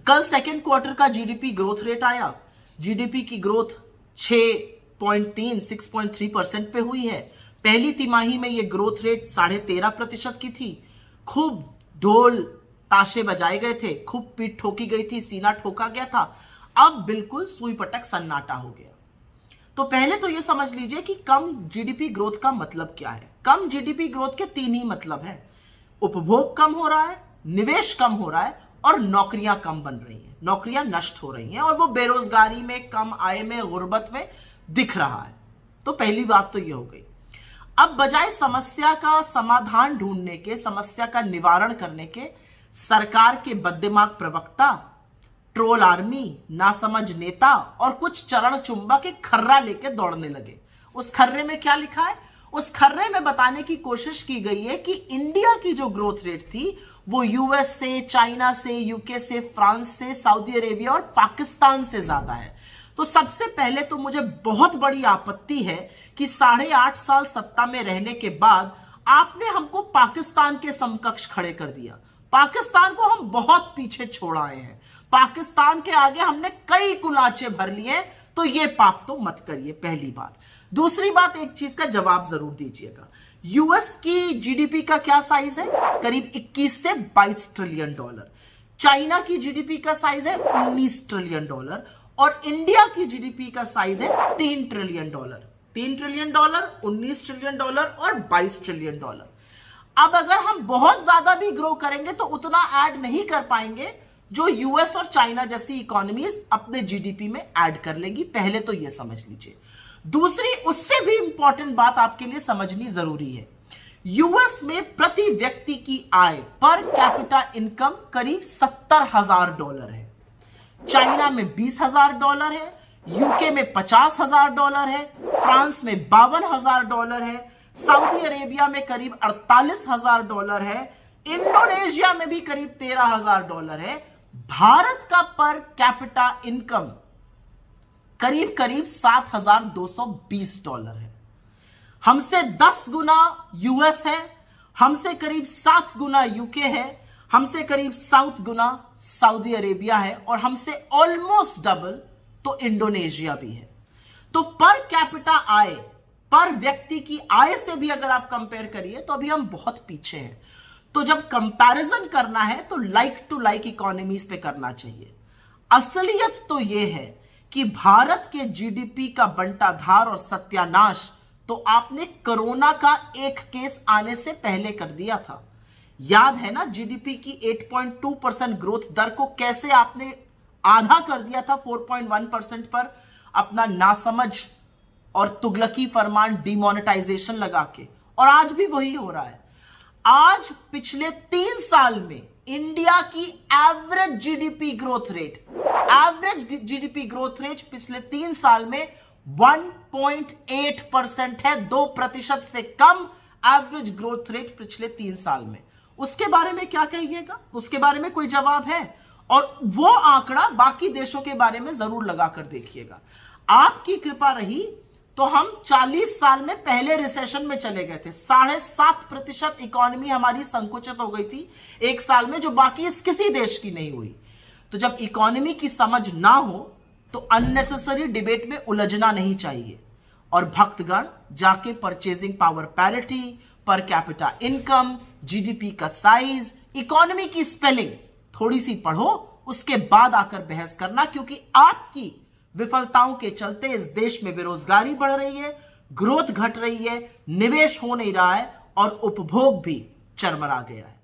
कल second quarter का GDP growth rate आया, जीडीपी की ग्रोथ 6.3% पे हुई है। पहली तिमाही में यह ग्रोथ रेट 13.5% की थी। खूब ढोल ताशे बजाए गए थे, खूब पीठ ठोकी गई थी, सीना ठोका गया था। अब बिल्कुल सुई पटक सन्नाटा हो गया। तो पहले तो यह समझ लीजिए कि कम जीडीपी ग्रोथ का मतलब क्या है। कम जीडीपी ग्रोथ के तीन ही मतलब है। उपभोग कम हो रहा है, निवेश कम हो रहा है और नौकरियां कम बन रही हैं, नौकरियां नष्ट हो रही हैं और वो बेरोजगारी में, कम आय में, गुर्बत में दिख रहा है। तो पहली बात तो यह हो गई। अब बजाय समस्या का समाधान ढूंढने के, समस्या का निवारण करने के, सरकार के बददिमाग प्रवक्ता, ट्रोल आर्मी, नासमझ नेता और कुछ चरण चुंबा के खर्रा लेके दौड़ने लगे। उस खर्रे में क्या लिखा है? उस खर्रे में बताने की कोशिश की गई है कि इंडिया की जो ग्रोथ रेट थी वो यूएस से, चाइना से, यूके से, फ्रांस से, सऊदी अरेबिया और पाकिस्तान से ज्यादा है। तो सबसे पहले तो मुझे बहुत बड़ी आपत्ति है कि 8.5 साल सत्ता में रहने के बाद आपने हमको पाकिस्तान के समकक्ष खड़े कर दिया। पाकिस्तान को हम बहुत पीछे छोड़ आए हैं, पाकिस्तान के आगे हमने कई कुलाचे भर लिए। तो ये पाप तो मत करिए, पहली बात। दूसरी बात, एक चीज का जवाब जरूर दीजिएगा। यूएस की जीडीपी का क्या साइज है? करीब 21 से 22 ट्रिलियन डॉलर। चाइना की जीडीपी का साइज है 19 ट्रिलियन डॉलर और इंडिया की जीडीपी का साइज है 3 trillion dollar. 3 trillion dollar, 19 trillion dollar और 22 ट्रिलियन डॉलर। अब अगर हम बहुत ज्यादा भी ग्रो करेंगे तो उतना ऐड नहीं कर पाएंगे जो यूएस और चाइना जैसी इकोनॉमीज अपने जीडीपी में ऐड कर लेंगी। पहले तो यह समझ लीजिए। दूसरी, उससे भी इंपॉर्टेंट बात आपके लिए समझनी जरूरी है। यूएस में प्रति व्यक्ति की आय, पर कैपिटा इनकम करीब $70,000 है। चाइना में $20,000 है, यूके में $50,000 है, फ्रांस में $52,000 है, सऊदी अरेबिया में करीब $48,000 है, इंडोनेशिया में भी करीब $13,000 है। भारत का पर कैपिटा इनकम करीब करीब $7,220 है। हमसे 10 गुना यूएस है, हमसे करीब 7 गुना यूके है, हमसे करीब 7 गुना सऊदी अरेबिया है और हमसे ऑलमोस्ट डबल तो इंडोनेशिया भी है। तो पर कैपिटा आय, पर व्यक्ति की आय से भी अगर आप कंपेयर करिए तो अभी हम बहुत पीछे हैं। तो जब कंपैरिजन करना है तो लाइक टू लाइक इकोनॉमीज पे करना चाहिए। असलियत तो यह है कि भारत के जीडीपी का बंटाधार और सत्यानाश तो आपने कोरोना का एक केस आने से पहले कर दिया था। याद है ना, जीडीपी की 8.2% ग्रोथ दर को कैसे आपने आधा कर दिया था 4.1% पर अपना नासमझ और तुगलकी फरमान डिमोनेटाइजेशन लगा के। और आज भी वही हो रहा है। आज पिछले 3 साल में इंडिया की एवरेज जीडीपी ग्रोथ रेट पिछले 3 साल में 1.8% है। 2% से कम एवरेज ग्रोथ रेट पिछले 3 साल में। उसके बारे में क्या कहिएगा? उसके बारे में कोई जवाब है? और वो आंकड़ा बाकी देशों के बारे में जरूर लगाकर देखिएगा। आपकी कृपा रही तो हम 40 साल में पहले रिसेशन में चले गए थे। 7.5% इकोनॉमी हमारी संकुचित हो गई थी एक साल में, जो बाकी किसी देश की नहीं हुई। तो जब इकोनॉमी की समझ ना हो तो अननेसेसरी डिबेट में उलझना नहीं चाहिए। और भक्तगण, जाके purchasing power parity, per capita income, GDP का साइज, इकोनॉमी की स्पेलिंग थोड़ी सी पढ़ो, उसके बाद आकर बहस करना। क्योंकि आपकी विफलताओं के चलते इस देश में बेरोजगारी बढ़ रही है, ग्रोथ घट रही है, निवेश हो नहीं रहा है और उपभोग भी चरमरा गया है।